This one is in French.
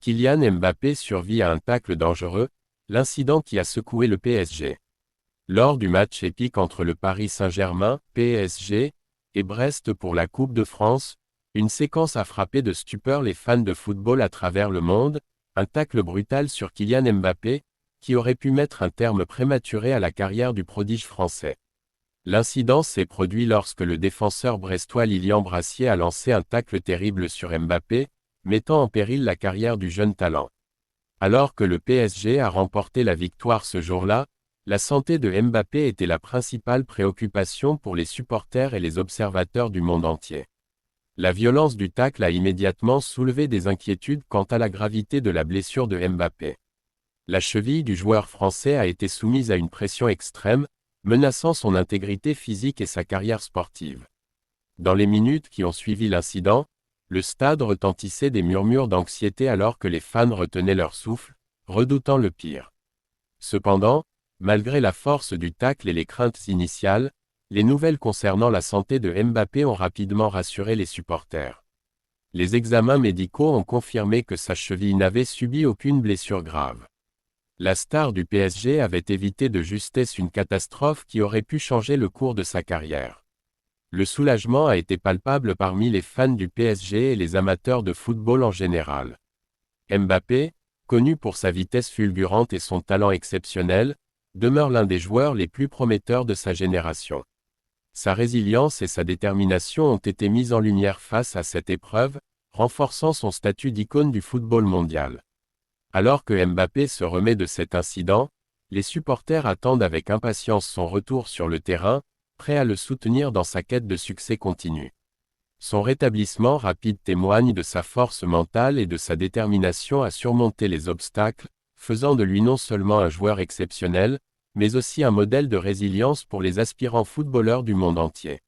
Kylian Mbappé survit à un tacle dangereux, l'incident qui a secoué le PSG. Lors du match épique entre le Paris Saint-Germain, PSG, et Brest pour la Coupe de France, une séquence a frappé de stupeur les fans de football à travers le monde, un tacle brutal sur Kylian Mbappé, qui aurait pu mettre un terme prématuré à la carrière du prodige français. L'incident s'est produit lorsque le défenseur brestois Lilian Brassier a lancé un tacle terrible sur Mbappé, mettant en péril la carrière du jeune talent. Alors que le PSG a remporté la victoire ce jour-là, la santé de Mbappé était la principale préoccupation pour les supporters et les observateurs du monde entier. La violence du tacle a immédiatement soulevé des inquiétudes quant à la gravité de la blessure de Mbappé. La cheville du joueur français a été soumise à une pression extrême, menaçant son intégrité physique et sa carrière sportive. Dans les minutes qui ont suivi l'incident, le stade retentissait des murmures d'anxiété alors que les fans retenaient leur souffle, redoutant le pire. Cependant, malgré la force du tacle et les craintes initiales, les nouvelles concernant la santé de Mbappé ont rapidement rassuré les supporters. Les examens médicaux ont confirmé que sa cheville n'avait subi aucune blessure grave. La star du PSG avait évité de justesse une catastrophe qui aurait pu changer le cours de sa carrière. Le soulagement a été palpable parmi les fans du PSG et les amateurs de football en général. Mbappé, connu pour sa vitesse fulgurante et son talent exceptionnel, demeure l'un des joueurs les plus prometteurs de sa génération. Sa résilience et sa détermination ont été mises en lumière face à cette épreuve, renforçant son statut d'icône du football mondial. Alors que Mbappé se remet de cet incident, les supporters attendent avec impatience son retour sur le terrain, prêts à le soutenir dans sa quête de succès continu. Son rétablissement rapide témoigne de sa force mentale et de sa détermination à surmonter les obstacles, faisant de lui non seulement un joueur exceptionnel, mais aussi un modèle de résilience pour les aspirants footballeurs du monde entier.